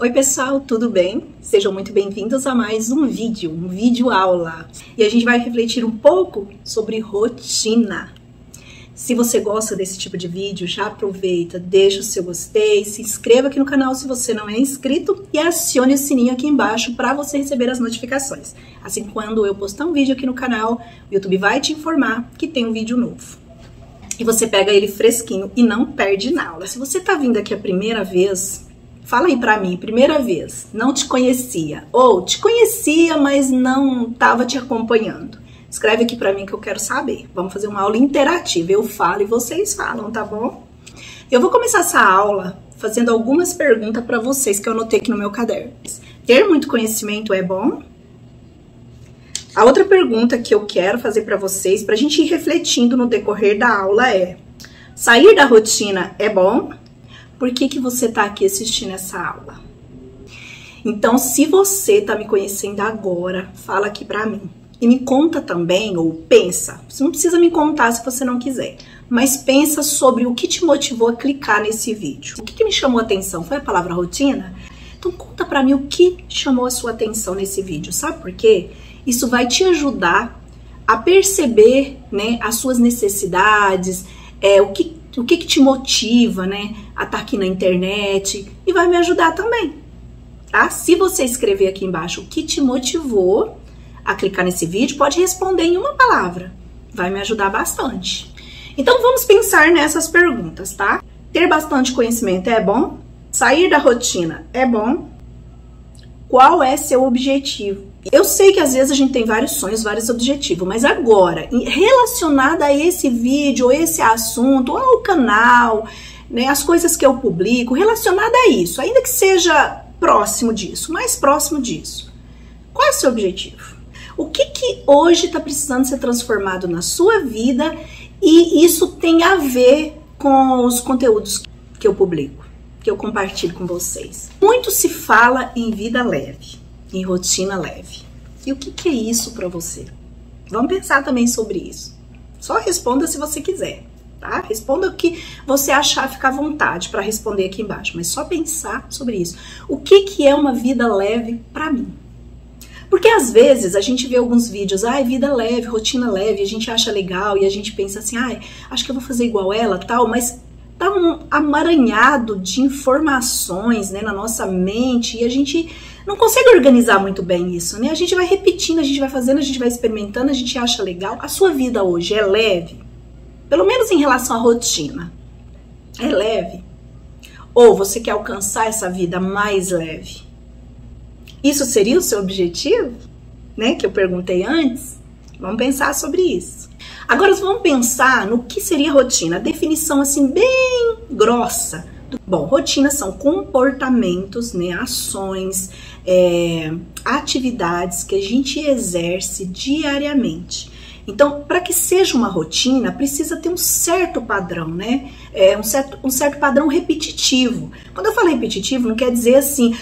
Oi pessoal, tudo bem? Sejam muito bem-vindos a mais um vídeo aula. E a gente vai refletir um pouco sobre rotina. Se você gosta desse tipo de vídeo, já aproveita, deixa o seu gostei, se inscreva aqui no canal se você não é inscrito e acione o sininho aqui embaixo para você receber as notificações. Assim, quando eu postar um vídeo aqui no canal, o YouTube vai te informar que tem um vídeo novo. E você pega ele fresquinho e não perde nada. Se você tá vindo aqui a primeira vez, fala aí pra mim, primeira vez, não te conhecia, ou te conhecia, mas não tava te acompanhando. Escreve aqui pra mim que eu quero saber. Vamos fazer uma aula interativa, eu falo e vocês falam, tá bom? Eu vou começar essa aula fazendo algumas perguntas pra vocês que eu anotei aqui no meu caderno. Ter muito conhecimento é bom? A outra pergunta que eu quero fazer pra vocês, pra gente ir refletindo no decorrer da aula é: sair da rotina é bom? Por que você tá aqui assistindo essa aula? Então, se você tá me conhecendo agora, fala aqui pra mim. E me conta também, ou pensa, você não precisa me contar se você não quiser, mas pensa sobre o que te motivou a clicar nesse vídeo. O que me chamou a atenção? Foi a palavra rotina? Então conta pra mim o que chamou a sua atenção nesse vídeo, sabe por quê? Isso vai te ajudar a perceber, né, as suas necessidades, o que te motiva, né, a estar aqui na internet, e vai me ajudar também, tá? Se você escrever aqui embaixo o que te motivou a clicar nesse vídeo, pode responder em uma palavra, vai me ajudar bastante. Então vamos pensar nessas perguntas, tá? Ter bastante conhecimento é bom? Sair da rotina é bom? Qual é seu objetivo? Eu sei que às vezes a gente tem vários sonhos, vários objetivos, mas agora, relacionada a esse vídeo, ou esse assunto, ou ao canal, né, as coisas que eu publico, relacionada a isso, ainda que seja próximo disso, mais próximo disso, qual é o seu objetivo? O que hoje está precisando ser transformado na sua vida e isso tem a ver com os conteúdos que eu publico, que eu compartilho com vocês? Muito se fala em vida leve, em rotina leve. E o que é isso para você? Vamos pensar também sobre isso. Só responda se você quiser, tá? Responda o que você achar, ficar à vontade para responder aqui embaixo, mas só pensar sobre isso. O que é uma vida leve para mim? Porque às vezes a gente vê alguns vídeos, vida leve, rotina leve, a gente acha legal e a gente pensa assim, acho que eu vou fazer igual ela, tal, mas tá um amaranhado de informações, né, na nossa mente e a gente não consegue organizar muito bem isso, né? A gente vai repetindo, a gente vai fazendo, a gente vai experimentando, a gente acha legal. A sua vida hoje é leve? Pelo menos em relação à rotina. É leve? Ou você quer alcançar essa vida mais leve? Isso seria o seu objetivo, né? Que eu perguntei antes. Vamos pensar sobre isso. Agora vamos pensar no que seria rotina. A definição assim bem grossa. Bom, rotina são comportamentos, né? Ações, atividades que a gente exerce diariamente. Então, para que seja uma rotina, precisa ter um certo padrão, né? Um certo padrão repetitivo. Quando eu falo repetitivo, não quer dizer assim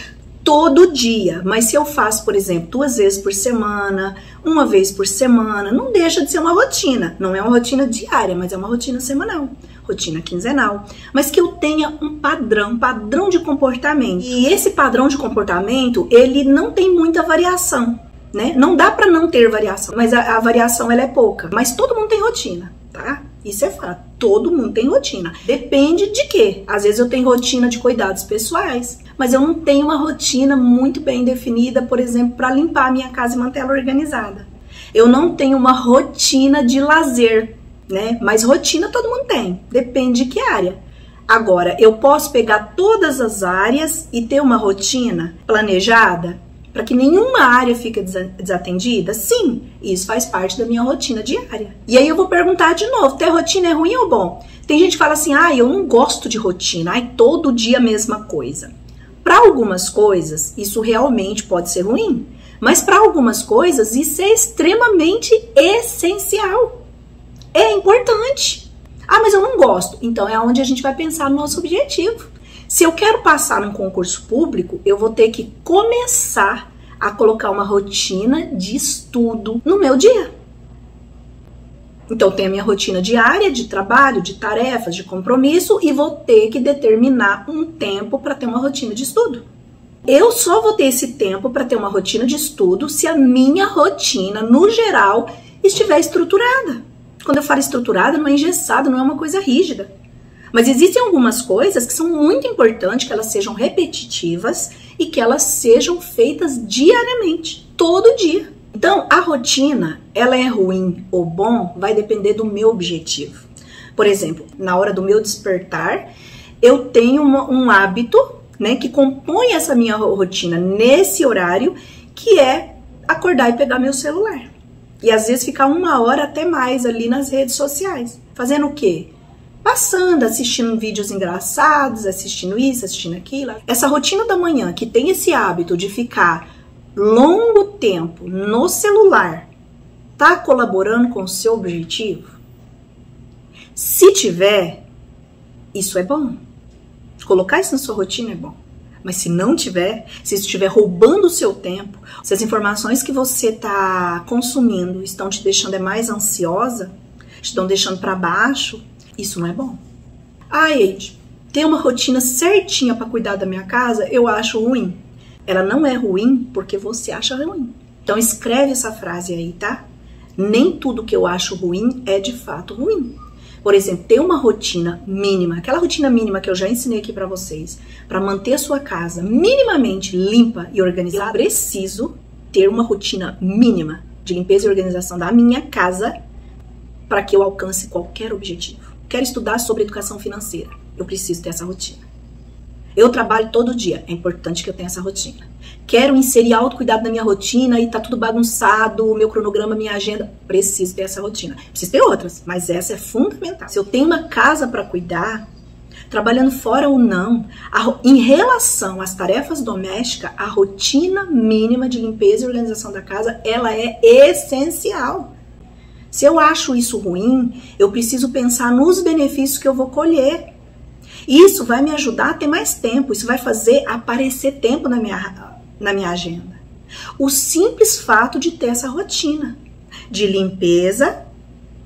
todo dia, mas se eu faço, por exemplo, 2 vezes por semana, 1 vez por semana, não deixa de ser uma rotina. Não é uma rotina diária, mas é uma rotina semanal, rotina quinzenal. Mas que eu tenha um padrão de comportamento. E esse padrão de comportamento, ele não tem muita variação, né? Não dá para não ter variação, mas a variação ela é pouca. Mas todo mundo tem rotina, tá? Isso é fato, todo mundo tem rotina. Depende de quê? Às vezes eu tenho rotina de cuidados pessoais, mas eu não tenho uma rotina muito bem definida, por exemplo, para limpar a minha casa e manter ela organizada. Eu não tenho uma rotina de lazer, né? Mas rotina todo mundo tem, depende de que área. Agora, eu posso pegar todas as áreas e ter uma rotina planejada para que nenhuma área fique desatendida? Sim, isso faz parte da minha rotina diária. E aí eu vou perguntar de novo, ter rotina é ruim ou bom? Tem gente que fala assim, eu não gosto de rotina, todo dia a mesma coisa. Para algumas coisas, isso realmente pode ser ruim, mas para algumas coisas, isso é extremamente essencial. É importante. Mas eu não gosto. Então é onde a gente vai pensar no nosso objetivo. Se eu quero passar num concurso público, eu vou ter que começar a colocar uma rotina de estudo no meu dia. Então, tem a minha rotina diária de trabalho, de tarefas, de compromisso e vou ter que determinar um tempo para ter uma rotina de estudo. Eu só vou ter esse tempo para ter uma rotina de estudo se a minha rotina, no geral, estiver estruturada. Quando eu falo estruturada, não é engessada, não é uma coisa rígida. Mas existem algumas coisas que são muito importantes, que elas sejam repetitivas e que elas sejam feitas diariamente, todo dia. Então, a rotina, ela é ruim ou bom, vai depender do meu objetivo. Por exemplo, na hora do meu despertar, eu tenho um hábito, né, que compõe essa minha rotina nesse horário, que é acordar e pegar meu celular. E às vezes ficar 1 hora até mais ali nas redes sociais. Fazendo o quê? Passando, assistindo vídeos engraçados, assistindo isso, assistindo aquilo. Essa rotina da manhã, que tem esse hábito de ficar longo tempo no celular, tá colaborando com o seu objetivo? Se tiver, isso é bom. Colocar isso na sua rotina é bom. Mas se não tiver, se isso estiver roubando o seu tempo, se as informações que você está consumindo estão te deixando mais ansiosa, estão deixando para baixo, isso não é bom. Ah, Eide, ter uma rotina certinha para cuidar da minha casa, eu acho ruim. Ela não é ruim porque você acha ruim. Então escreve essa frase aí, tá? Nem tudo que eu acho ruim é de fato ruim. Por exemplo, ter uma rotina mínima, aquela rotina mínima que eu já ensinei aqui para vocês, para manter a sua casa minimamente limpa e organizada, eu preciso ter uma rotina mínima de limpeza e organização da minha casa para que eu alcance qualquer objetivo. Quero estudar sobre educação financeira, eu preciso ter essa rotina. Eu trabalho todo dia, é importante que eu tenha essa rotina. Quero inserir autocuidado na minha rotina e tá tudo bagunçado, meu cronograma, minha agenda, preciso ter essa rotina. Preciso ter outras, mas essa é fundamental. Se eu tenho uma casa para cuidar, trabalhando fora ou não, em relação às tarefas domésticas, a rotina mínima de limpeza e organização da casa, ela é essencial. Se eu acho isso ruim, eu preciso pensar nos benefícios que eu vou colher. Isso vai me ajudar a ter mais tempo, isso vai fazer aparecer tempo na minha agenda. O simples fato de ter essa rotina de limpeza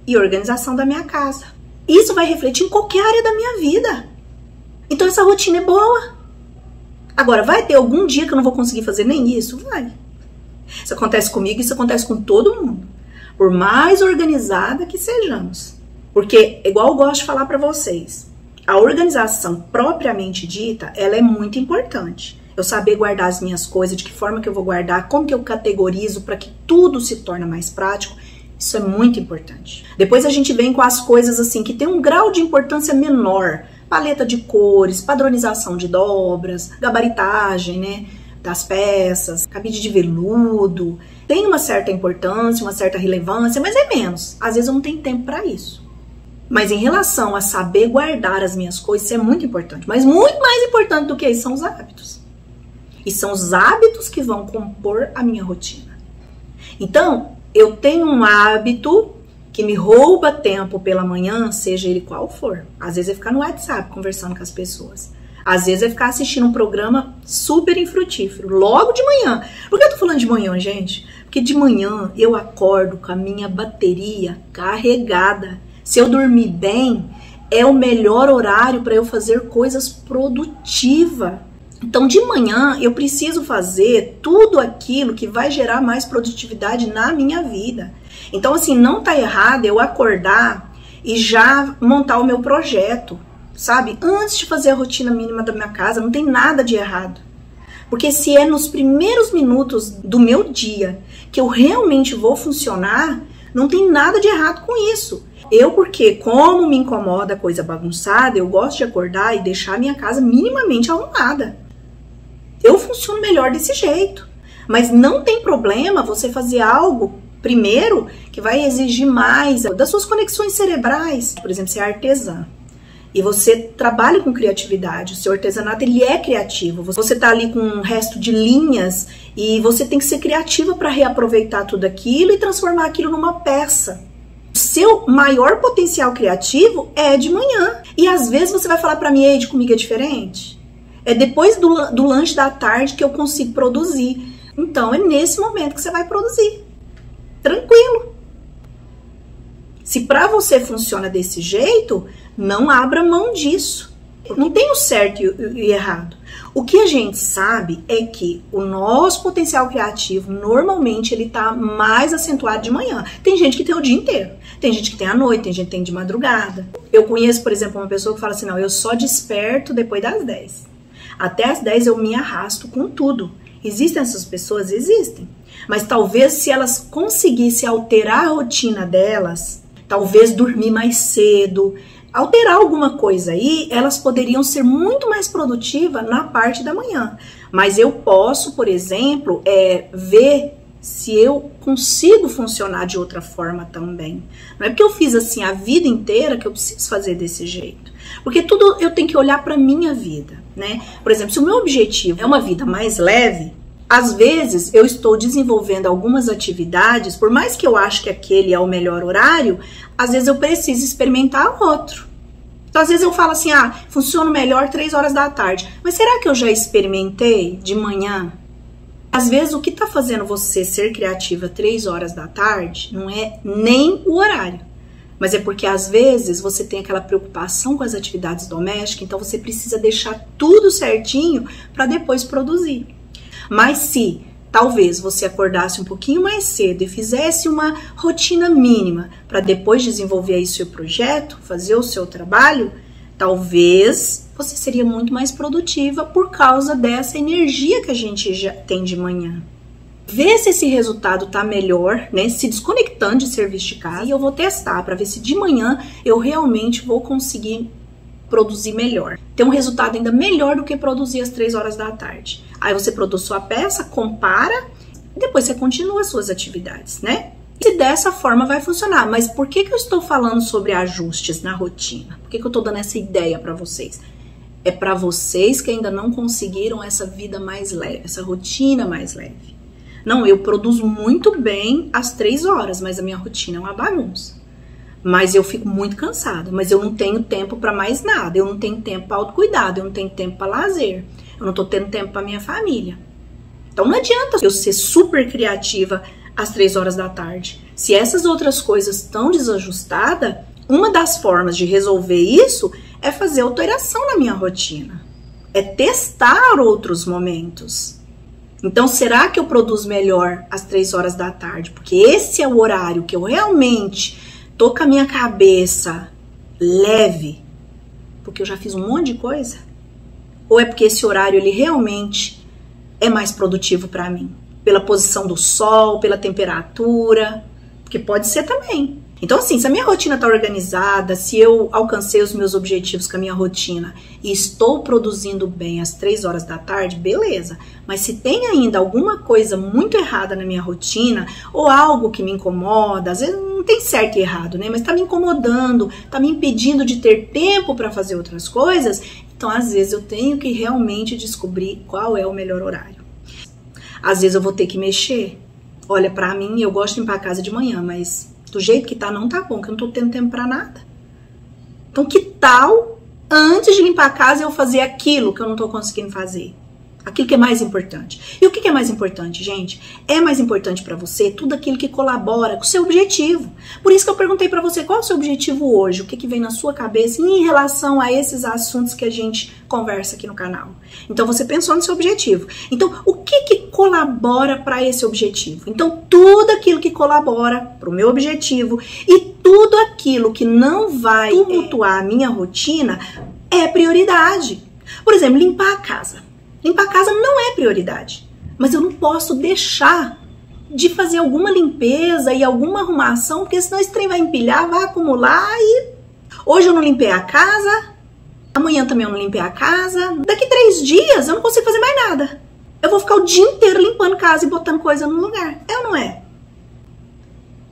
e organização da minha casa. Isso vai refletir em qualquer área da minha vida. Então essa rotina é boa. Agora, vai ter algum dia que eu não vou conseguir fazer nem isso? Vai. Isso acontece comigo, isso acontece com todo mundo. Por mais organizada que sejamos. Porque, igual eu gosto de falar para vocês, a organização propriamente dita, ela é muito importante. Eu saber guardar as minhas coisas, de que forma que eu vou guardar, como que eu categorizo para que tudo se torne mais prático, isso é muito importante. Depois a gente vem com as coisas assim, que tem um grau de importância menor. Paleta de cores, padronização de dobras, gabaritagem, né, das peças, cabide de veludo. Tem uma certa importância, uma certa relevância, mas é menos. Às vezes eu não tenho tempo para isso. Mas em relação a saber guardar as minhas coisas, isso é muito importante. Mas muito mais importante do que isso são os hábitos. E são os hábitos que vão compor a minha rotina. Então, eu tenho um hábito que me rouba tempo pela manhã, seja ele qual for. Às vezes é ficar no WhatsApp conversando com as pessoas. Às vezes é ficar assistindo um programa super infrutífero, logo de manhã. Por que eu tô falando de manhã, gente? Porque de manhã eu acordo com a minha bateria carregada. Se eu dormir bem, é o melhor horário para eu fazer coisas produtivas. Então, de manhã, eu preciso fazer tudo aquilo que vai gerar mais produtividade na minha vida. Então, assim, não tá errado eu acordar e já montar o meu projeto, sabe? Antes de fazer a rotina mínima da minha casa, não tem nada de errado. Porque se é nos primeiros minutos do meu dia que eu realmente vou funcionar, não tem nada de errado com isso. Porque como me incomoda a coisa bagunçada, eu gosto de acordar e deixar a minha casa minimamente arrumada. Eu funciono melhor desse jeito. Mas não tem problema você fazer algo, primeiro, que vai exigir mais das suas conexões cerebrais. Por exemplo, você é artesã e você trabalha com criatividade. O seu artesanato, ele é criativo. Você tá ali com um resto de linhas e você tem que ser criativa para reaproveitar tudo aquilo e transformar aquilo numa peça. O seu maior potencial criativo é de manhã. E às vezes você vai falar para mim, Eide, comigo é diferente. É depois do lanche da tarde que eu consigo produzir. Então é nesse momento que você vai produzir. Tranquilo. Se para você funciona desse jeito, não abra mão disso. Não tem o certo e o errado. O que a gente sabe é que o nosso potencial criativo, normalmente, ele tá mais acentuado de manhã. Tem gente que tem o dia inteiro, tem gente que tem à noite, tem gente que tem de madrugada. Eu conheço, por exemplo, uma pessoa que fala assim, não, eu só desperto depois das 10. Até as 10 eu me arrasto com tudo. Existem essas pessoas? Existem. Mas talvez se elas conseguissem alterar a rotina delas, talvez dormir mais cedo, alterar alguma coisa aí, elas poderiam ser muito mais produtivas na parte da manhã. Mas eu posso, por exemplo, ver se eu consigo funcionar de outra forma também. Não é porque eu fiz assim a vida inteira que eu preciso fazer desse jeito. Porque tudo eu tenho que olhar para minha vida, né? Por exemplo, se o meu objetivo é uma vida mais leve, às vezes eu estou desenvolvendo algumas atividades, por mais que eu ache que aquele é o melhor horário, às vezes eu preciso experimentar outro. Então, às vezes eu falo assim, funciona melhor 3 horas da tarde. Mas será que eu já experimentei de manhã? Às vezes o que está fazendo você ser criativa 3 horas da tarde não é nem o horário. Mas é porque às vezes você tem aquela preocupação com as atividades domésticas, então você precisa deixar tudo certinho para depois produzir. Mas se talvez você acordasse um pouquinho mais cedo e fizesse uma rotina mínima para depois desenvolver aí seu projeto, fazer o seu trabalho, talvez você seria muito mais produtiva por causa dessa energia que a gente já tem de manhã. Vê se esse resultado tá melhor, né? Se desconectando de serviço de casa. E eu vou testar para ver se de manhã eu realmente vou conseguir produzir melhor. Ter um resultado ainda melhor do que produzir às 3 horas da tarde. Aí você produz sua peça, compara, e depois você continua as suas atividades, né? E dessa forma vai funcionar. Mas por que eu estou falando sobre ajustes na rotina? Por que eu estou dando essa ideia para vocês? É para vocês que ainda não conseguiram essa vida mais leve, essa rotina mais leve. Não, eu produzo muito bem às 3 horas, mas a minha rotina é uma bagunça. Mas eu fico muito cansada, mas eu não tenho tempo para mais nada, eu não tenho tempo para autocuidado, eu não tenho tempo para lazer, eu não tô tendo tempo para minha família. Então não adianta eu ser super criativa às 3 horas da tarde. Se essas outras coisas estão desajustadas, uma das formas de resolver isso é fazer alteração na minha rotina, é testar outros momentos. Então, será que eu produzo melhor às 3 horas da tarde? Porque esse é o horário que eu realmente tô com a minha cabeça leve, porque eu já fiz um monte de coisa? Ou é porque esse horário ele realmente é mais produtivo para mim? Pela posição do sol, pela temperatura, porque pode ser também. Então, assim, se a minha rotina tá organizada, se eu alcancei os meus objetivos com a minha rotina e estou produzindo bem às 3 horas da tarde, beleza. Mas se tem ainda alguma coisa muito errada na minha rotina, ou algo que me incomoda, às vezes não tem certo e errado, né? Mas tá me incomodando, tá me impedindo de ter tempo para fazer outras coisas, então às vezes eu tenho que realmente descobrir qual é o melhor horário. Às vezes eu vou ter que mexer. Olha, pra mim, eu gosto de limpar a casa de manhã, mas do jeito que tá, não tá bom, que eu não tô tendo tempo pra nada. Então, que tal, antes de limpar a casa, eu fazer aquilo que eu não tô conseguindo fazer? Aquilo que é mais importante. E o que é mais importante, gente? É mais importante pra você tudo aquilo que colabora com o seu objetivo. Por isso que eu perguntei pra você qual é o seu objetivo hoje, o que vem na sua cabeça em relação a esses assuntos que a gente conversa aqui no canal. Então, você pensou no seu objetivo. Então, o que colabora para esse objetivo? Então, tudo aquilo que colabora para o meu objetivo e tudo aquilo que não vai tumultuar a minha rotina é prioridade. Por exemplo, limpar a casa. Limpar a casa não é prioridade, mas eu não posso deixar de fazer alguma limpeza e alguma arrumação, porque senão esse trem vai empilhar, vai acumular e hoje eu não limpei a casa, amanhã também eu não limpei a casa, daqui 3 dias eu não consigo fazer mais nada. Eu vou ficar o dia inteiro limpando casa e botando coisa no lugar. É ou não é?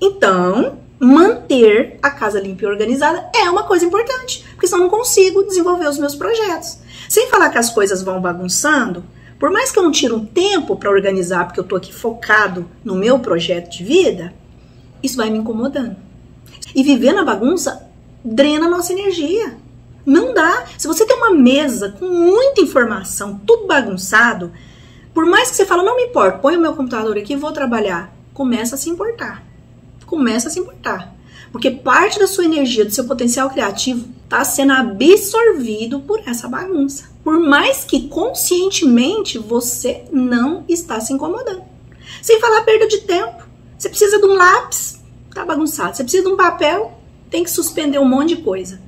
Então, manter a casa limpa e organizada é uma coisa importante, porque senão eu não consigo desenvolver os meus projetos. Sem falar que as coisas vão bagunçando, por mais que eu não tire um tempo para organizar, porque eu tô aqui focado no meu projeto de vida, isso vai me incomodando. E viver na bagunça drena a nossa energia. Não dá. Se você tem uma mesa com muita informação, tudo bagunçado, por mais que você fale, não me importa, põe o meu computador aqui e vou trabalhar, começa a se importar. Começa a se importar. Porque parte da sua energia, do seu potencial criativo, está sendo absorvido por essa bagunça. Por mais que conscientemente você não está se incomodando. Sem falar perda de tempo. Você precisa de um lápis, tá bagunçado. Você precisa de um papel, tem que suspender um monte de coisa.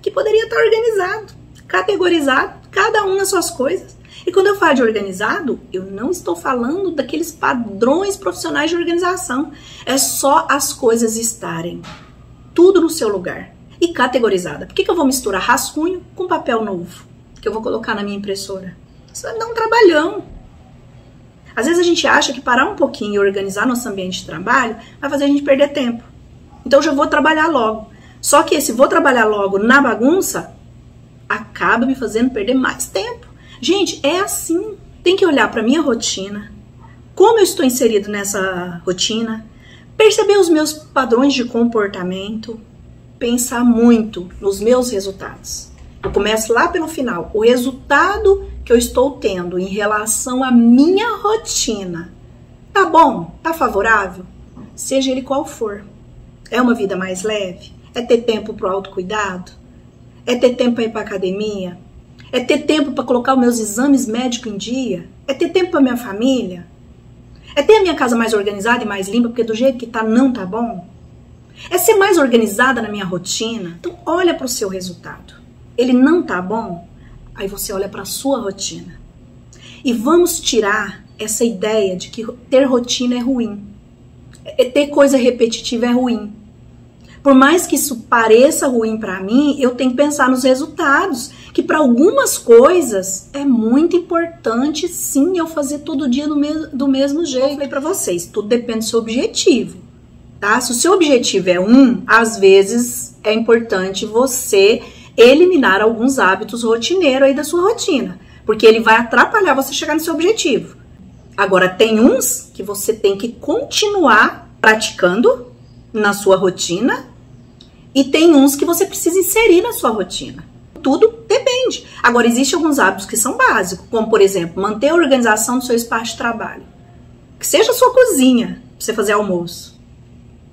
Que poderia estar organizado, categorizado, cada um nas suas coisas. E quando eu falo de organizado, eu não estou falando daqueles padrões profissionais de organização. É só as coisas estarem tudo no seu lugar e categorizada. Por que eu vou misturar rascunho com papel novo que eu vou colocar na minha impressora? Isso vai me dar um trabalhão. Às vezes a gente acha que parar um pouquinho e organizar nosso ambiente de trabalho vai fazer a gente perder tempo. Então eu já vou trabalhar logo. Só que esse vou trabalhar logo na bagunça acaba me fazendo perder mais tempo. Gente, é assim. Tem que olhar para minha rotina, como eu estou inserido nessa rotina, perceber os meus padrões de comportamento, pensar muito nos meus resultados. Eu começo lá pelo final. O resultado que eu estou tendo em relação à minha rotina, tá bom? Tá favorável? Seja ele qual for. É uma vida mais leve? É ter tempo para o autocuidado? É ter tempo para ir para academia? É ter tempo para colocar os meus exames médicos em dia? É ter tempo para minha família? É ter a minha casa mais organizada e mais limpa, porque do jeito que tá, não tá bom? É ser mais organizada na minha rotina? Então olha para o seu resultado. Ele não tá bom? Aí você olha para a sua rotina. E vamos tirar essa ideia de que ter rotina é ruim. Ter coisa repetitiva é ruim. Por mais que isso pareça ruim para mim, eu tenho que pensar nos resultados. Que para algumas coisas é muito importante, sim, eu fazer todo dia do mesmo jeito. Eu falei para vocês, tudo depende do seu objetivo, tá? Se o seu objetivo é às vezes é importante você eliminar alguns hábitos rotineiros aí da sua rotina. Porque ele vai atrapalhar você chegar no seu objetivo. Agora, tem uns que você tem que continuar praticando na sua rotina e tem uns que você precisa inserir na sua rotina. Tudo depende. Agora, existem alguns hábitos que são básicos, como, por exemplo, manter a organização do seu espaço de trabalho. Que seja a sua cozinha, para você fazer almoço.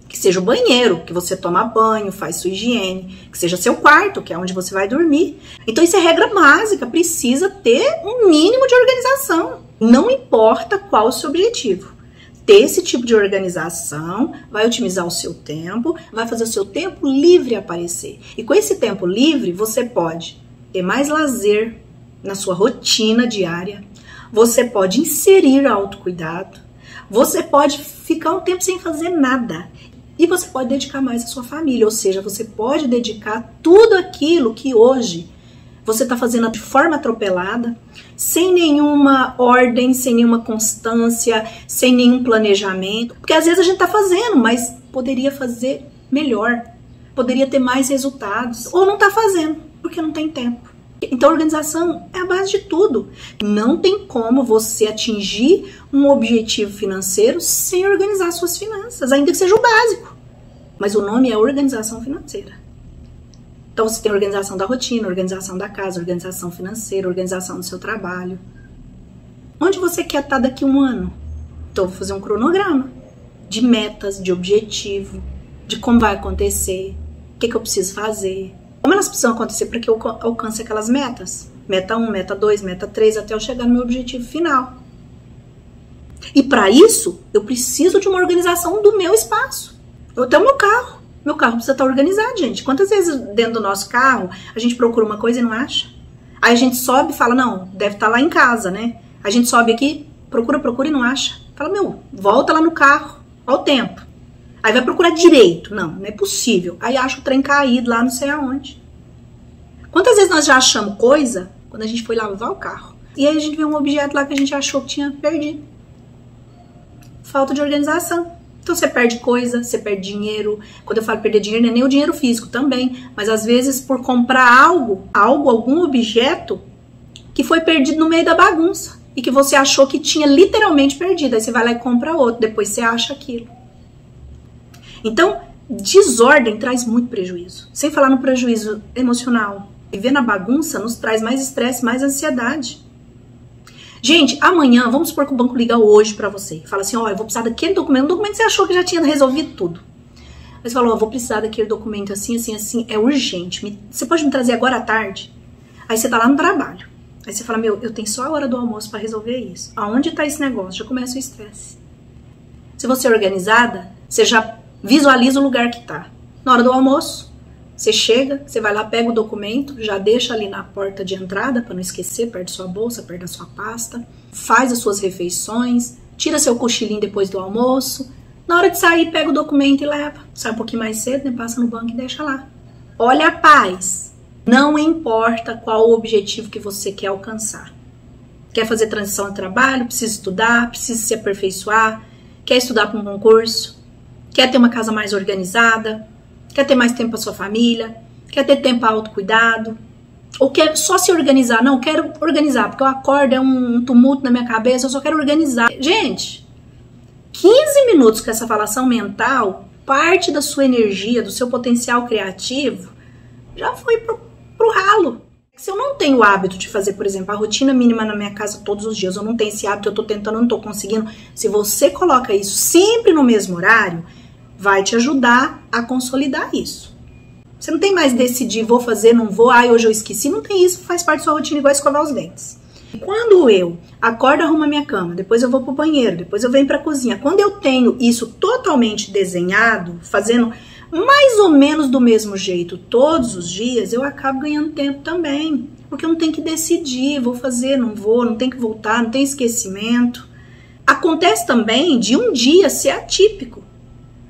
Que seja o banheiro, que você toma banho, faz sua higiene. Que seja seu quarto, que é onde você vai dormir. Então, isso é regra básica. Precisa ter um mínimo de organização. Não importa qual o seu objetivo. Ter esse tipo de organização vai otimizar o seu tempo, vai fazer o seu tempo livre aparecer. E com esse tempo livre, você pode ter mais lazer na sua rotina diária, você pode inserir autocuidado, você pode ficar um tempo sem fazer nada e você pode dedicar mais à sua família, ou seja, você pode dedicar tudo aquilo que hoje você está fazendo de forma atropelada, sem nenhuma ordem, sem nenhuma constância, sem nenhum planejamento. Porque às vezes a gente está fazendo, mas poderia fazer melhor, poderia ter mais resultados. Ou não está fazendo, porque não tem tempo. Então a organização é a base de tudo. Não tem como você atingir um objetivo financeiro sem organizar suas finanças, ainda que seja o básico. Mas o nome é organização financeira. Então você tem organização da rotina, organização da casa, organização financeira, organização do seu trabalho. Onde você quer estar daqui a um ano? Então eu vou fazer um cronograma de metas, de objetivo, de como vai acontecer, o que eu preciso fazer. Como elas precisam acontecer para que eu alcance aquelas metas? Meta 1, meta 2, meta 3, até eu chegar no meu objetivo final. E para isso, eu preciso de uma organização do meu espaço. Eu tenho meu carro. Meu carro precisa estar organizado, gente. Quantas vezes dentro do nosso carro a gente procura uma coisa e não acha? Aí a gente sobe e fala, não, deve estar lá em casa, né? A gente sobe aqui, procura e não acha. Fala, meu, volta lá no carro, olha o tempo. Aí vai procurar direito. Não é possível. Aí acha o trem caído lá não sei aonde. Quantas vezes nós já achamos coisa quando a gente foi lavar o carro? E aí a gente vê um objeto lá que a gente achou que tinha perdido. Falta de organização. Então você perde coisa, você perde dinheiro. Quando eu falo perder dinheiro, não é nem o dinheiro físico também. Mas às vezes por comprar algum objeto que foi perdido no meio da bagunça. E que você achou que tinha literalmente perdido. Aí você vai lá e compra outro, depois você acha aquilo. Então, desordem traz muito prejuízo. Sem falar no prejuízo emocional. Viver na bagunça nos traz mais estresse, mais ansiedade. Gente, amanhã, vamos supor que o banco liga hoje pra você. Fala assim, ó, eu vou precisar daquele documento. Um documento que você achou que já tinha resolvido tudo. Aí você fala, vou precisar daquele documento assim, assim, assim, é urgente. Você pode me trazer agora à tarde? Aí você tá lá no trabalho. Aí você fala, eu tenho só a hora do almoço para resolver isso. Aonde tá esse negócio? Já começa o estresse. Se você é organizada, você já visualiza o lugar que tá. Na hora do almoço, você chega, você vai lá, pega o documento, já deixa ali na porta de entrada para não esquecer, perto da sua bolsa, perto da sua pasta, faz as suas refeições, tira seu cochilinho depois do almoço. Na hora de sair, pega o documento e leva. Sai um pouquinho mais cedo, né? Passa no banco e deixa lá. Olha a paz. Não importa qual o objetivo que você quer alcançar. Quer fazer transição de trabalho? Precisa estudar? Precisa se aperfeiçoar? Quer estudar para um concurso? Quer ter uma casa mais organizada? Quer ter mais tempo para sua família? Quer ter tempo para autocuidado? Ou quer só se organizar? Não, quero organizar, porque eu acordo, é um tumulto na minha cabeça, eu só quero organizar. Gente, 15 minutos com essa falação mental, parte da sua energia, do seu potencial criativo, já foi pro ralo. Se eu não tenho o hábito de fazer, por exemplo, a rotina mínima na minha casa todos os dias, eu não tenho esse hábito, eu tô tentando, eu não tô conseguindo. Se você coloca isso sempre no mesmo horário, vai te ajudar a consolidar isso. Você não tem mais decidir, vou fazer, não vou, hoje eu esqueci, não tem isso, faz parte da sua rotina igual escovar os dentes. Quando eu acordo, arrumo a minha cama, depois eu vou pro banheiro, depois eu venho pra cozinha, quando eu tenho isso totalmente desenhado, fazendo mais ou menos do mesmo jeito todos os dias, eu acabo ganhando tempo também, porque eu não tenho que decidir, vou fazer, não vou, não tem que voltar, não tem esquecimento. Acontece também de um dia ser atípico.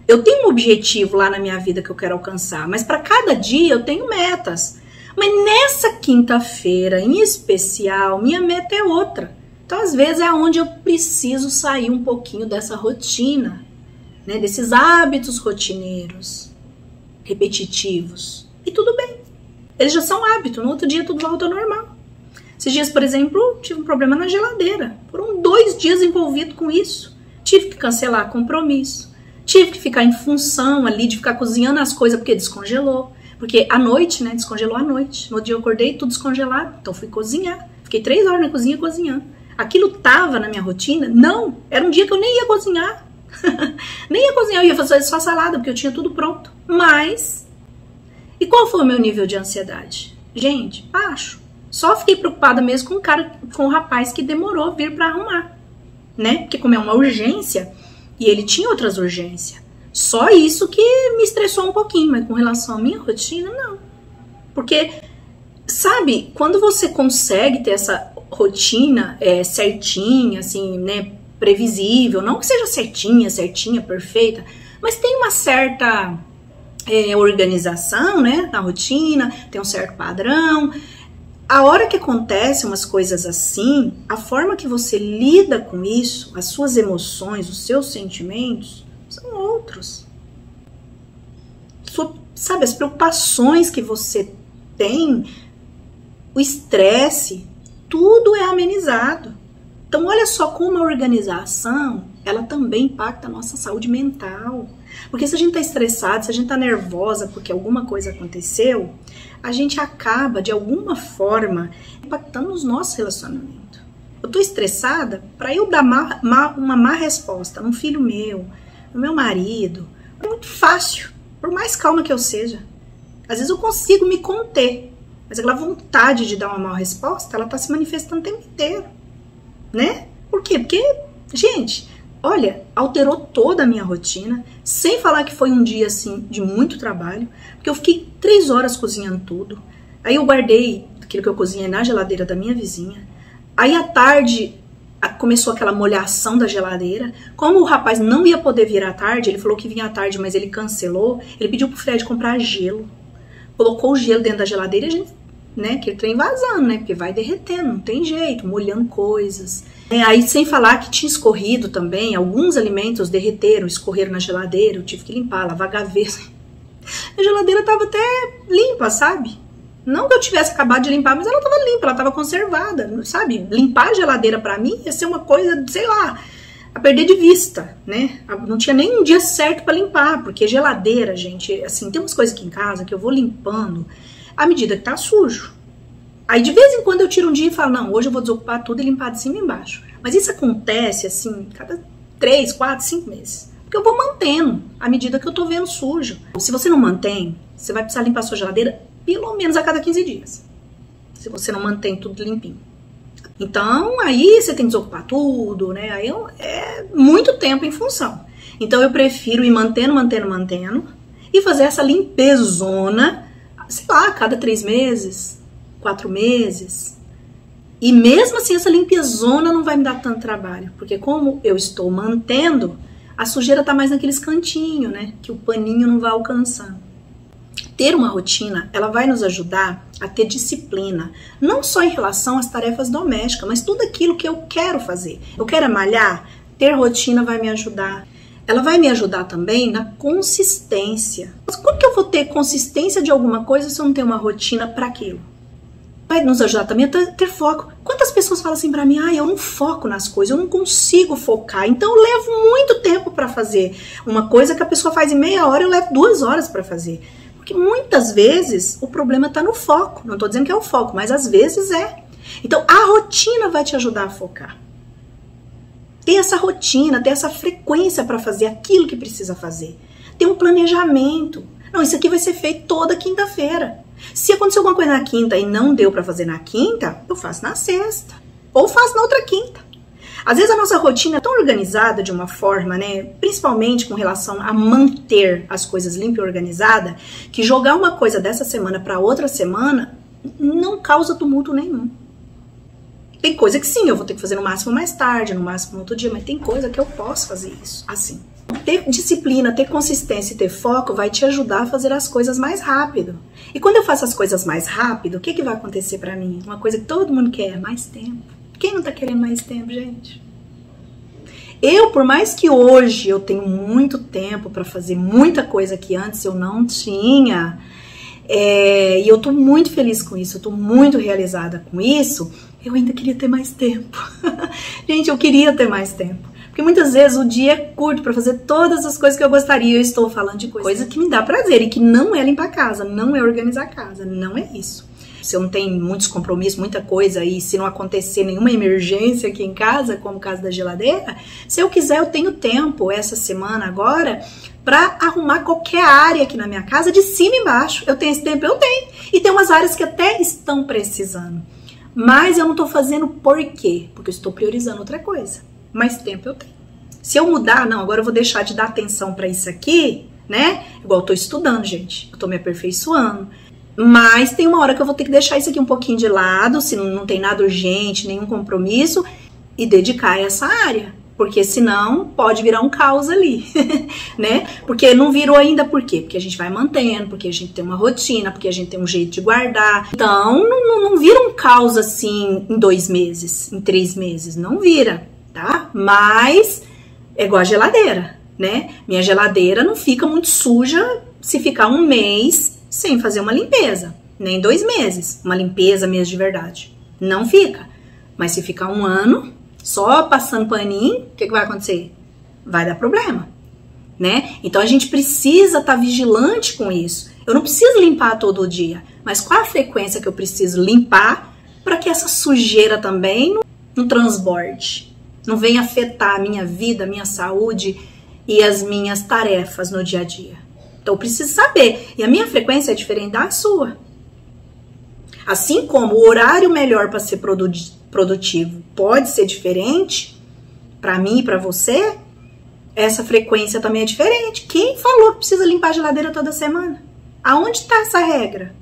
Eu tenho um objetivo lá na minha vida que eu quero alcançar, mas para cada dia eu tenho metas. Mas nessa quinta-feira, em especial, minha meta é outra. Então, às vezes, é onde eu preciso sair um pouquinho dessa rotina, né, desses hábitos rotineiros, repetitivos. E tudo bem. Eles já são hábito. No outro dia, tudo volta ao normal. Esses dias, por exemplo, tive um problema na geladeira. Foram 2 dias envolvido com isso. Tive que cancelar compromisso. Tive que ficar em função ali de ficar cozinhando as coisas porque descongelou. Porque à noite, né, descongelou à noite. No outro dia eu acordei tudo descongelado, então fui cozinhar. Fiquei 3 horas na cozinha cozinhando. Aquilo tava na minha rotina? Não, era um dia que eu nem ia cozinhar. Nem ia cozinhar, eu ia fazer só salada, porque eu tinha tudo pronto. Mas, e qual foi o meu nível de ansiedade? Gente, baixo. Só fiquei preocupada mesmo com o rapaz que demorou vir pra arrumar, né? Porque como é uma urgência, e ele tinha outras urgências. Só isso que me estressou um pouquinho, mas com relação à minha rotina, não. Porque, sabe, quando você consegue ter essa rotina certinha, assim, né, previsível, não que seja certinha, perfeita, mas tem uma certa organização, né, na rotina, tem um certo padrão. A hora que acontece umas coisas assim, a forma que você lida com isso, as suas emoções, os seus sentimentos, são outros. Sabe, as preocupações que você tem, o estresse, tudo é amenizado. Então, olha só como a organização, ela também impacta a nossa saúde mental. Porque se a gente tá estressado, se a gente tá nervosa porque alguma coisa aconteceu, a gente acaba, de alguma forma, impactando os nossos relacionamentos. Eu tô estressada para eu dar uma má resposta num filho meu, no meu marido. É muito fácil, por mais calma que eu seja. Às vezes eu consigo me conter, mas aquela vontade de dar uma má resposta, ela tá se manifestando o tempo inteiro, né? Por quê? Porque, gente, olha, alterou toda a minha rotina, sem falar que foi um dia, assim, de muito trabalho, porque eu fiquei 3 horas cozinhando tudo, aí eu guardei aquilo que eu cozinhei na geladeira da minha vizinha, aí à tarde começou aquela molhação da geladeira. Como o rapaz não ia poder vir à tarde, ele falou que vinha à tarde, mas ele cancelou, ele pediu pro Fred comprar gelo, colocou o gelo dentro da geladeira e a gente, né, aquele trem vazando, né, porque vai derretendo, não tem jeito, molhando coisas. Aí sem falar que tinha escorrido também, alguns alimentos derreteram, escorreram na geladeira, eu tive que limpar, lavar gaveta. A geladeira tava até limpa, sabe? Não que eu tivesse acabado de limpar, mas ela tava limpa, ela tava conservada, sabe? Limpar a geladeira pra mim ia ser uma coisa, sei lá, a perder de vista, né? Não tinha nem um dia certo pra limpar, porque geladeira, gente, assim, tem umas coisas aqui em casa que eu vou limpando à medida que tá sujo. Aí de vez em quando eu tiro um dia e falo, não, hoje eu vou desocupar tudo e limpar de cima e embaixo. Mas isso acontece, assim, cada 3, 4, 5 meses. Porque eu vou mantendo à medida que eu tô vendo sujo. Se você não mantém, você vai precisar limpar a sua geladeira pelo menos a cada 15 dias. Se você não mantém tudo limpinho. Então, aí você tem que desocupar tudo, né? Aí é muito tempo em função. Então, eu prefiro ir mantendo e fazer essa limpezona, sei lá, a cada 3 meses, 4 meses. E mesmo assim, essa limpezona não vai me dar tanto trabalho. Porque como eu estou mantendo, a sujeira tá mais naqueles cantinhos, né? Que o paninho não vai alcançando. Ter uma rotina, ela vai nos ajudar a ter disciplina, não só em relação às tarefas domésticas, mas tudo aquilo que eu quero fazer. Eu quero malhar, ter rotina vai me ajudar. Ela vai me ajudar também na consistência. Mas como que eu vou ter consistência de alguma coisa se eu não tenho uma rotina para aquilo? Vai nos ajudar também a ter foco. Quantas pessoas falam assim pra mim, eu não foco nas coisas, eu não consigo focar, então eu levo muito tempo para fazer. Uma coisa que a pessoa faz em meia hora, eu levo 2 horas para fazer. Porque muitas vezes o problema está no foco. Não estou dizendo que é o foco, mas às vezes é. Então a rotina vai te ajudar a focar. Ter essa rotina, ter essa frequência para fazer aquilo que precisa fazer. Ter um planejamento. Não, isso aqui vai ser feito toda quinta-feira. Se acontecer alguma coisa na quinta e não deu para fazer na quinta, eu faço na sexta. Ou faço na outra quinta. Às vezes a nossa rotina é tão organizada de uma forma, né, principalmente com relação a manter as coisas limpas e organizadas, que jogar uma coisa dessa semana para outra semana não causa tumulto nenhum. Tem coisa que sim, eu vou ter que fazer no máximo mais tarde, no máximo no outro dia, mas tem coisa que eu posso fazer isso assim. Ter disciplina, ter consistência e ter foco vai te ajudar a fazer as coisas mais rápido. E quando eu faço as coisas mais rápido, o que vai acontecer para mim? Uma coisa que todo mundo quer, mais tempo. Quem não tá querendo mais tempo, gente? Eu, por mais que hoje eu tenho muito tempo para fazer muita coisa que antes eu não tinha, e eu tô muito feliz com isso, eu tô muito realizada com isso, eu ainda queria ter mais tempo. Gente, eu queria ter mais tempo. Porque muitas vezes o dia é curto para fazer todas as coisas que eu gostaria. Eu estou falando de coisa que me dá prazer e que não é limpar a casa, não é organizar a casa, não é isso. Se eu não tenho muitos compromissos, muita coisa, e se não acontecer nenhuma emergência aqui em casa, como o caso da geladeira, se eu quiser, eu tenho tempo essa semana agora para arrumar qualquer área aqui na minha casa, de cima e embaixo. Eu tenho esse tempo? Eu tenho. E tem umas áreas que até estão precisando. Mas eu não estou fazendo por quê? Porque eu estou priorizando outra coisa. Mais tempo eu tenho. Se eu mudar, não, agora eu vou deixar de dar atenção para isso aqui, né? Igual eu tô estudando, gente. Eu tô me aperfeiçoando. Mas tem uma hora que eu vou ter que deixar isso aqui um pouquinho de lado, se não tem nada urgente, nenhum compromisso, e dedicar a essa área. Porque senão pode virar um caos ali, né? Porque não virou ainda por quê? Porque a gente vai mantendo, porque a gente tem uma rotina, porque a gente tem um jeito de guardar. Então não vira um caos assim em 2 meses, em 3 meses, não vira, tá? Mas é igual a geladeira, né? Minha geladeira não fica muito suja se ficar 1 mês sem fazer uma limpeza, nem 2 meses, uma limpeza mesmo de verdade. Não fica. Mas se ficar 1 ano só passando paninho, o que vai acontecer? Vai dar problema, né? Então a gente precisa estar vigilante com isso. Eu não preciso limpar todo dia, mas qual a frequência que eu preciso limpar para que essa sujeira também não transborde, não venha afetar a minha vida, a minha saúde e as minhas tarefas no dia a dia. Então eu preciso saber. E a minha frequência é diferente da sua. Assim como o horário melhor para ser produtivo pode ser diferente para mim e para você, essa frequência também é diferente. Quem falou que precisa limpar a geladeira toda semana? Aonde está essa regra?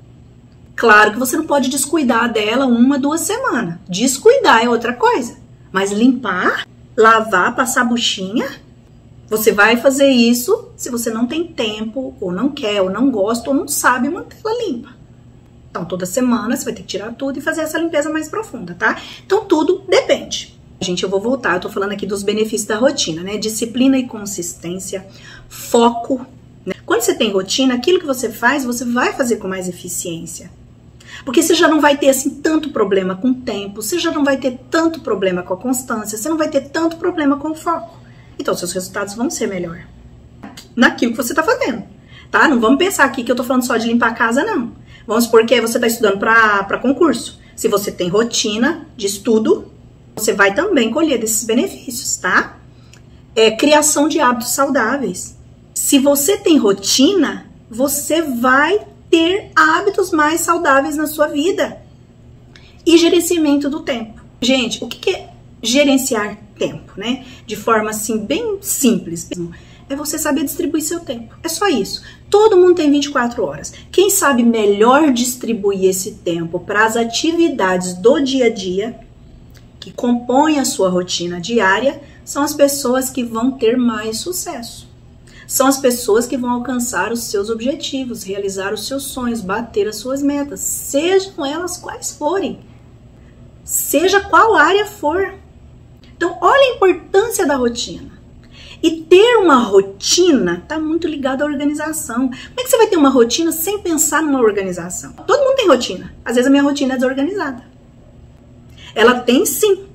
Claro que você não pode descuidar dela 1, 2 semanas. Descuidar é outra coisa. Mas limpar, lavar, passar buchinha, você vai fazer isso se você não tem tempo, ou não quer, ou não gosta, ou não sabe mantê-la limpa. Então, toda semana você vai ter que tirar tudo e fazer essa limpeza mais profunda, tá? Então, tudo depende. Gente, eu vou voltar, eu tô falando aqui dos benefícios da rotina, né? Disciplina e consistência, foco, né? Quando você tem rotina, aquilo que você faz, você vai fazer com mais eficiência. Porque você já não vai ter, assim, tanto problema com o tempo, você já não vai ter tanto problema com a constância, você não vai ter tanto problema com o foco. Então, seus resultados vão ser melhor naquilo que você tá fazendo, tá? Não vamos pensar aqui que eu tô falando só de limpar a casa, não. Vamos supor que você tá estudando para concurso. Se você tem rotina de estudo, você vai também colher desses benefícios, tá? criação de hábitos saudáveis. Se você tem rotina, você vai ter hábitos mais saudáveis na sua vida. E gerenciamento do tempo. Gente, o que é gerenciar tempo, né? De forma assim, bem simples. É você saber distribuir seu tempo. É só isso. Todo mundo tem 24 horas. Quem sabe melhor distribuir esse tempo para as atividades do dia a dia, que compõem a sua rotina diária, são as pessoas que vão ter mais sucesso. São as pessoas que vão alcançar os seus objetivos, realizar os seus sonhos, bater as suas metas, sejam elas quais forem. Seja qual área for. Então, olha a importância da rotina. E ter uma rotina está muito ligado à organização. Como é que você vai ter uma rotina sem pensar numa organização? Todo mundo tem rotina. Às vezes a minha rotina é desorganizada. Ela tem sim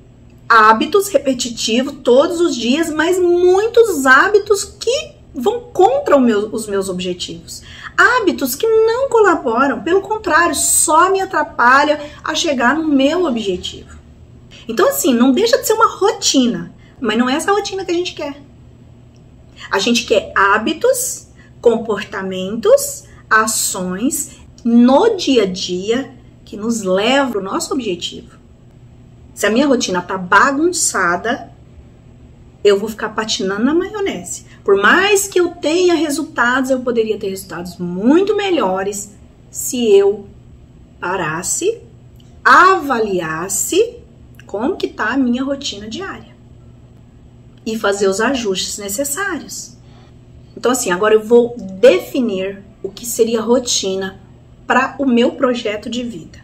hábitos repetitivos todos os dias, mas muitos hábitos que vão contra os meus objetivos. Hábitos que não colaboram, pelo contrário, só me atrapalham a chegar no meu objetivo. Então assim, não deixa de ser uma rotina, mas não é essa rotina que a gente quer. A gente quer hábitos, comportamentos, ações no dia a dia que nos levam para o nosso objetivo. Se a minha rotina tá bagunçada, eu vou ficar patinando na maionese. Por mais que eu tenha resultados, eu poderia ter resultados muito melhores se eu parasse, avaliasse como que tá a minha rotina diária e fazer os ajustes necessários. Então assim, agora eu vou definir o que seria rotina para o meu projeto de vida.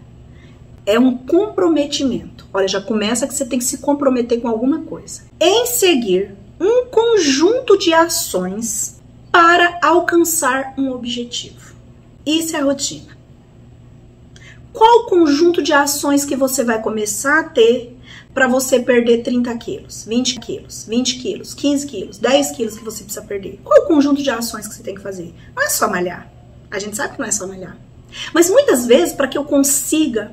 É um comprometimento. Olha, já começa que você tem que se comprometer com alguma coisa. Em seguir um conjunto de ações para alcançar um objetivo. Isso é a rotina. Qual o conjunto de ações que você vai começar a ter para você perder 30 quilos, 20 quilos, 20 quilos, 15 quilos, 10 quilos que você precisa perder? Qual o conjunto de ações que você tem que fazer? Não é só malhar. A gente sabe que não é só malhar. Mas muitas vezes, para que eu consiga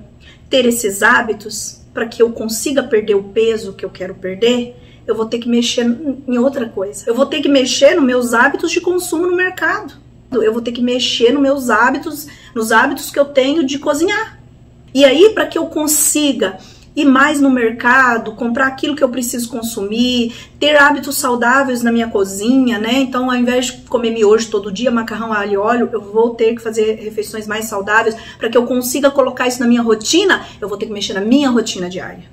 ter esses hábitos, para que eu consiga perder o peso que eu quero perder, eu vou ter que mexer em outra coisa. Eu vou ter que mexer nos meus hábitos de consumo no mercado. Eu vou ter que mexer nos hábitos que eu tenho de cozinhar. E aí, para que eu consiga ir mais no mercado, comprar aquilo que eu preciso consumir, ter hábitos saudáveis na minha cozinha, né? Então, ao invés de comer miojo todo dia, macarrão, alho e óleo, eu vou ter que fazer refeições mais saudáveis. Para que eu consiga colocar isso na minha rotina, eu vou ter que mexer na minha rotina diária.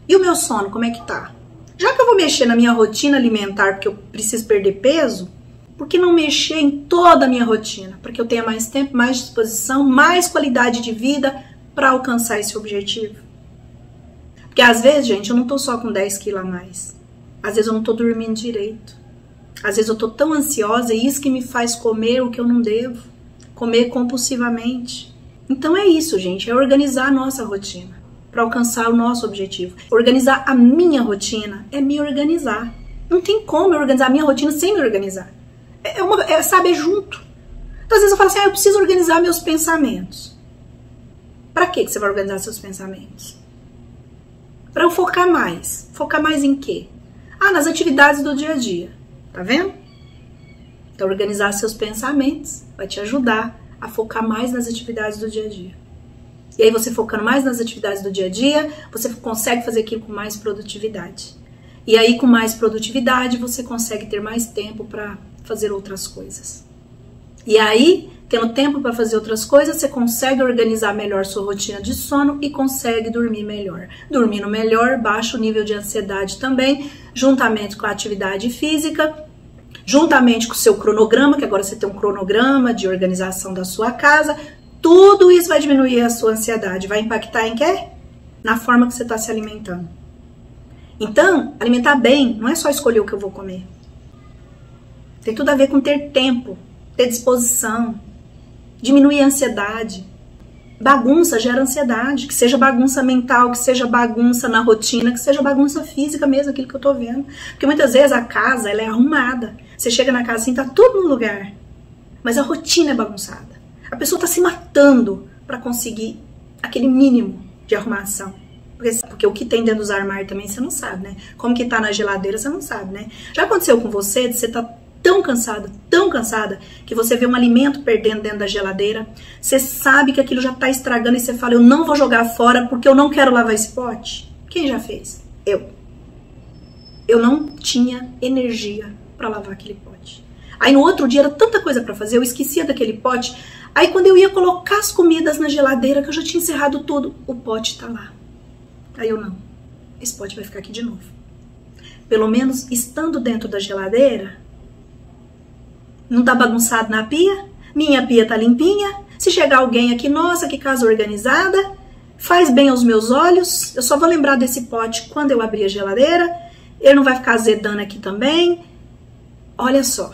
E o meu sono, como é que tá? Já que eu vou mexer na minha rotina alimentar porque eu preciso perder peso, por que não mexer em toda a minha rotina? Para que eu tenha mais tempo, mais disposição, mais qualidade de vida para alcançar esse objetivo. Porque às vezes, gente, eu não tô só com 10 quilos a mais. Às vezes eu não tô dormindo direito. Às vezes eu tô tão ansiosa e isso que me faz comer o que eu não devo. Comer compulsivamente. Então é isso, gente. É organizar a nossa rotina para alcançar o nosso objetivo. Organizar a minha rotina é me organizar. Não tem como eu organizar a minha rotina sem me organizar. Sabe, é junto. Então às vezes eu falo assim, eu preciso organizar meus pensamentos. Para que você vai organizar seus pensamentos? Para eu focar mais. Focar mais em quê? Nas atividades do dia a dia. Tá vendo? Então, organizar seus pensamentos vai te ajudar a focar mais nas atividades do dia a dia. E aí, você focando mais nas atividades do dia a dia, você consegue fazer aquilo com mais produtividade. E aí, com mais produtividade, você consegue ter mais tempo para fazer outras coisas. E aí, tendo tempo para fazer outras coisas, você consegue organizar melhor sua rotina de sono e consegue dormir melhor. Dormindo melhor, baixa o nível de ansiedade também, juntamente com a atividade física, juntamente com o seu cronograma, que agora você tem um cronograma de organização da sua casa, tudo isso vai diminuir a sua ansiedade. Vai impactar em quê? Na forma que você está se alimentando. Então, alimentar bem não é só escolher o que eu vou comer. Tem tudo a ver com ter tempo, ter disposição, diminuir a ansiedade. Bagunça gera ansiedade, que seja bagunça mental, que seja bagunça na rotina, que seja bagunça física mesmo, aquilo que eu tô vendo. Porque muitas vezes a casa, ela é arrumada. Você chega na casa assim, tá tudo no lugar. Mas a rotina é bagunçada. A pessoa tá se matando para conseguir aquele mínimo de arrumação. Porque o que tem dentro dos armários também você não sabe, né? Como que tá na geladeira você não sabe, né? Já aconteceu com você, de você tá tão cansada, que você vê um alimento perdendo dentro da geladeira, você sabe que aquilo já tá estragando e você fala, eu não vou jogar fora porque eu não quero lavar esse pote? Quem já fez? Eu não tinha energia para lavar aquele pote. Aí no outro dia era tanta coisa para fazer, eu esquecia daquele pote. Aí quando eu ia colocar as comidas na geladeira, que eu já tinha encerrado tudo, o pote tá lá. Aí eu não, esse pote vai ficar aqui de novo. Pelo menos estando dentro da geladeira, não tá bagunçado na pia, minha pia tá limpinha. Se chegar alguém aqui, nossa, que casa organizada, faz bem aos meus olhos. Eu só vou lembrar desse pote quando eu abrir a geladeira. Ele não vai ficar azedando aqui também. Olha só,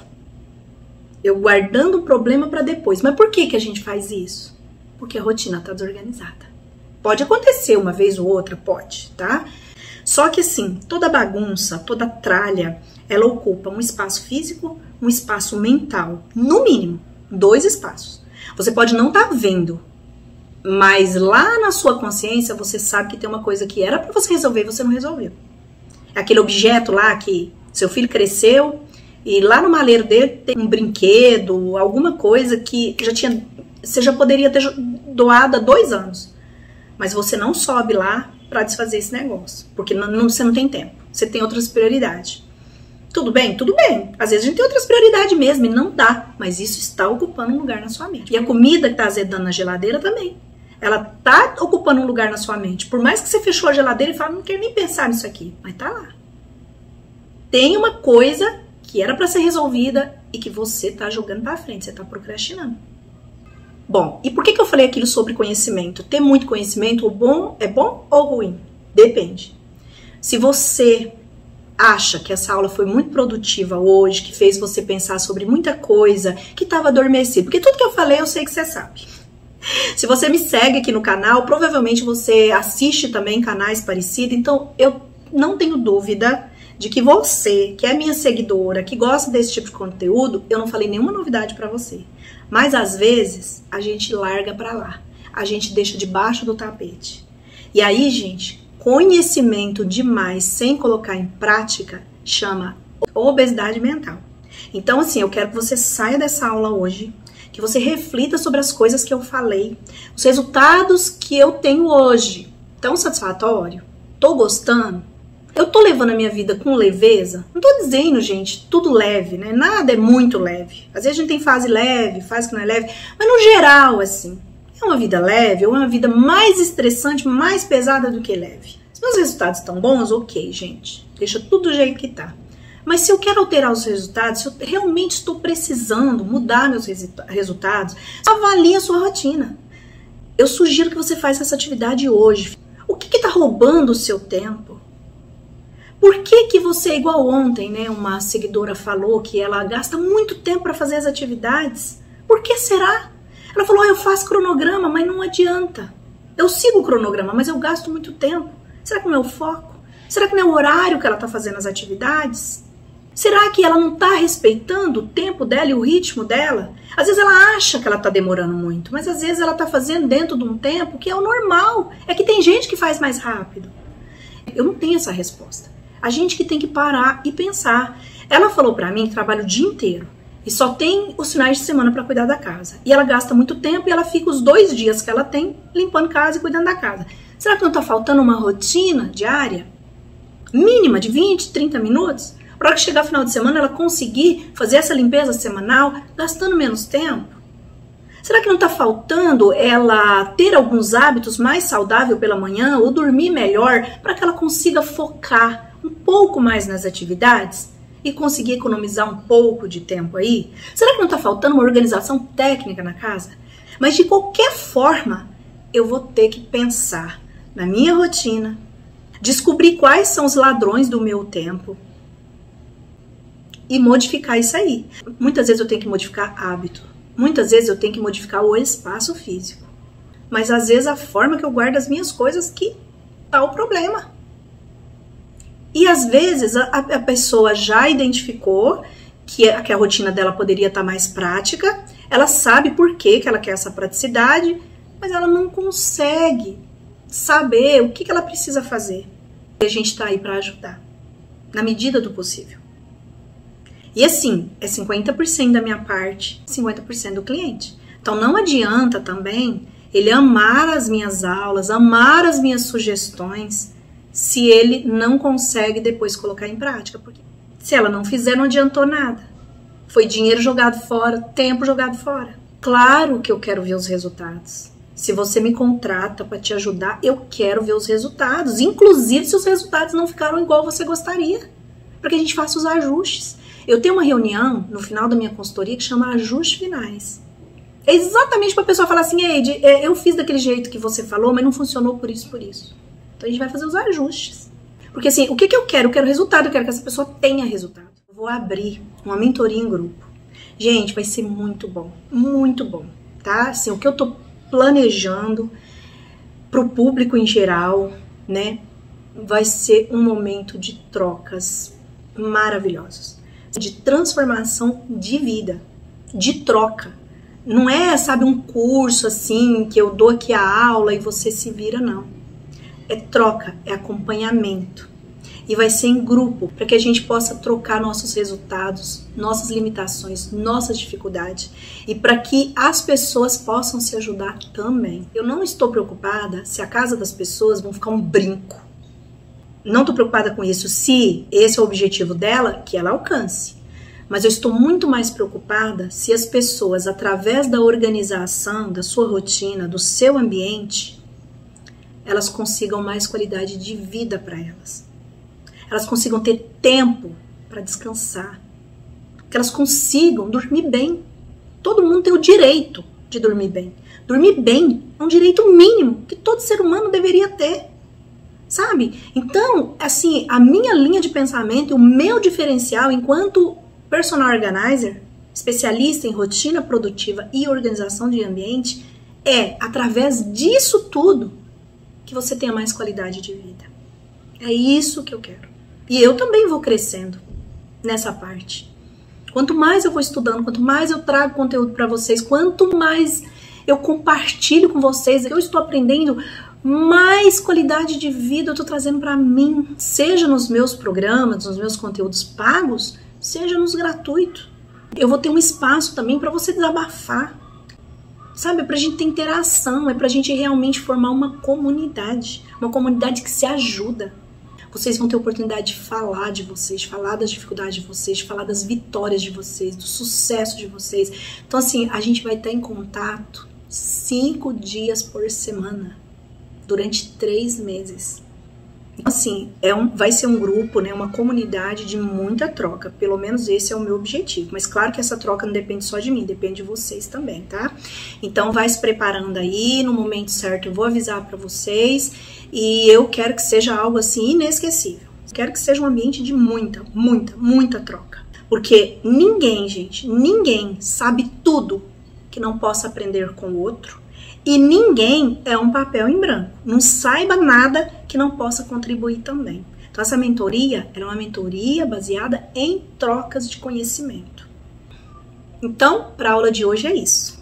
eu guardando o problema para depois. Mas por que a gente faz isso? Porque a rotina tá desorganizada. Pode acontecer uma vez ou outra, pode, tá? Só que assim, toda bagunça, toda tralha, ela ocupa um espaço físico, um espaço mental, no mínimo, 2 espaços. Você pode não estar vendo, mas lá na sua consciência você sabe que tem uma coisa que era para você resolver e você não resolveu. Aquele objeto lá que seu filho cresceu e lá no maleiro dele tem um brinquedo, alguma coisa que você já poderia ter doado há 2 anos. Mas você não sobe lá para desfazer esse negócio, porque você não tem tempo, você tem outras prioridades. Tudo bem? Tudo bem. Às vezes a gente tem outras prioridades mesmo e não dá, mas isso está ocupando um lugar na sua mente. E a comida que está azedando na geladeira também. Ela está ocupando um lugar na sua mente. Por mais que você fechou a geladeira e fala, não quero nem pensar nisso aqui, mas tá lá. Tem uma coisa que era para ser resolvida e que você está jogando para frente, você está procrastinando. Bom, e por que eu falei aquilo sobre conhecimento? Ter muito conhecimento é bom ou ruim? Depende. Se você acha que essa aula foi muito produtiva hoje, que fez você pensar sobre muita coisa, que estava adormecido, porque tudo que eu falei eu sei que você sabe. Se você me segue aqui no canal, provavelmente você assiste também canais parecidos, então eu não tenho dúvida de que você, que é minha seguidora, que gosta desse tipo de conteúdo, eu não falei nenhuma novidade para você. Mas às vezes a gente larga para lá, a gente deixa debaixo do tapete. E aí, gente, conhecimento demais sem colocar em prática chama obesidade mental. Então, assim, eu quero que você saia dessa aula hoje, que você reflita sobre as coisas que eu falei, os resultados que eu tenho hoje. Tão satisfatório? Tô gostando? Eu tô levando a minha vida com leveza? Não tô dizendo, gente, tudo leve, né? Nada é muito leve. Às vezes a gente tem fase leve, fase que não é leve, mas no geral, assim, é uma vida leve ou é uma vida mais estressante, mais pesada do que leve. Se meus resultados estão bons, ok, gente, deixa tudo do jeito que tá. Mas se eu quero alterar os resultados, se eu realmente estou precisando mudar meus resultados, avalie a sua rotina. Eu sugiro que você faça essa atividade hoje. O que está roubando o seu tempo? Por que você, igual ontem, né, uma seguidora falou que ela gasta muito tempo para fazer as atividades? Por que será? Ela falou, eu faço cronograma, mas não adianta. Eu sigo o cronograma, mas eu gasto muito tempo. Será que não é o foco? Será que não é o horário que ela está fazendo as atividades? Será que ela não está respeitando o tempo dela e o ritmo dela? Às vezes ela acha que ela está demorando muito, mas às vezes ela está fazendo dentro de um tempo que é o normal. É que tem gente que faz mais rápido. Eu não tenho essa resposta. A gente que tem que parar e pensar. Ela falou para mim que trabalha o dia inteiro e só tem os finais de semana para cuidar da casa. E ela gasta muito tempo e ela fica os 2 dias que ela tem limpando casa e cuidando da casa. Será que não está faltando uma rotina diária? Mínima de 20, 30 minutos? Para hora que chegar final de semana ela conseguir fazer essa limpeza semanal gastando menos tempo? Será que não está faltando ela ter alguns hábitos mais saudáveis pela manhã ou dormir melhor para que ela consiga focar um pouco mais nas atividades e conseguir economizar um pouco de tempo aí? Será que não está faltando uma organização técnica na casa? Mas de qualquer forma, eu vou ter que pensar na minha rotina, descobrir quais são os ladrões do meu tempo e modificar isso aí. Muitas vezes eu tenho que modificar hábito, muitas vezes eu tenho que modificar o espaço físico, mas às vezes a forma que eu guardo as minhas coisas que tá o problema. E às vezes a pessoa já identificou que a rotina dela poderia estar mais prática, ela sabe por que ela quer essa praticidade, mas ela não consegue saber o que ela precisa fazer. E a gente está aí para ajudar, na medida do possível. E assim, é 50% da minha parte, 50% do cliente. Então não adianta também ele amar as minhas aulas, amar as minhas sugestões, se ele não consegue depois colocar em prática. Porque se ela não fizer, não adiantou nada. Foi dinheiro jogado fora, tempo jogado fora. Claro que eu quero ver os resultados. Se você me contrata para te ajudar, eu quero ver os resultados. Inclusive se os resultados não ficaram igual você gostaria. Para que a gente faça os ajustes. Eu tenho uma reunião no final da minha consultoria que chama ajustes finais. É exatamente para a pessoa falar assim, Eide, eu fiz daquele jeito que você falou, mas não funcionou por isso, por isso. Então a gente vai fazer os ajustes. Porque assim, o que eu quero? Eu quero resultado, eu quero que essa pessoa tenha resultado. Eu vou abrir uma mentoria em grupo. Gente, vai ser muito bom, tá? Assim, o que eu tô planejando pro público em geral, né? Vai ser um momento de trocas maravilhosas. De transformação de vida, de troca. Não é, sabe, um curso assim, que eu dou aqui a aula e você se vira, não. É troca, é acompanhamento. E vai ser em grupo, para que a gente possa trocar nossos resultados, nossas limitações, nossas dificuldades. E para que as pessoas possam se ajudar também. Eu não estou preocupada se a casa das pessoas vão ficar um brinco. Não estou preocupada com isso. Se esse é o objetivo dela, que ela alcance. Mas eu estou muito mais preocupada se as pessoas, através da organização, da sua rotina, do seu ambiente, elas consigam mais qualidade de vida para elas. Elas consigam ter tempo para descansar. Que elas consigam dormir bem. Todo mundo tem o direito de dormir bem. Dormir bem é um direito mínimo que todo ser humano deveria ter. Sabe? Então, assim, a minha linha de pensamento, o meu diferencial enquanto personal organizer, especialista em rotina produtiva e organização de ambiente, é através disso tudo que você tenha mais qualidade de vida. É isso que eu quero. E eu também vou crescendo nessa parte. Quanto mais eu vou estudando, quanto mais eu trago conteúdo para vocês, quanto mais eu compartilho com vocês, eu estou aprendendo, mais qualidade de vida eu estou trazendo para mim, seja nos meus programas, nos meus conteúdos pagos, seja nos gratuitos. Eu vou ter um espaço também para você desabafar. Sabe, é pra gente ter interação, é pra gente realmente formar uma comunidade que se ajuda. Vocês vão ter oportunidade de falar de vocês, de falar das dificuldades de vocês, de falar das vitórias de vocês, do sucesso de vocês. Então assim, a gente vai estar em contato 5 dias por semana, durante 3 meses. Assim, vai ser um grupo, né, uma comunidade de muita troca. Pelo menos esse é o meu objetivo. Mas claro que essa troca não depende só de mim, depende de vocês também, tá? Então vai se preparando aí, no momento certo eu vou avisar pra vocês. E eu quero que seja algo assim inesquecível. Quero que seja um ambiente de muita troca. Porque ninguém, gente, ninguém sabe tudo que não possa aprender com o outro. E ninguém é um papel em branco. Não saiba nada que não possa contribuir também. Então essa mentoria é uma mentoria baseada em trocas de conhecimento. Então, para a aula de hoje é isso.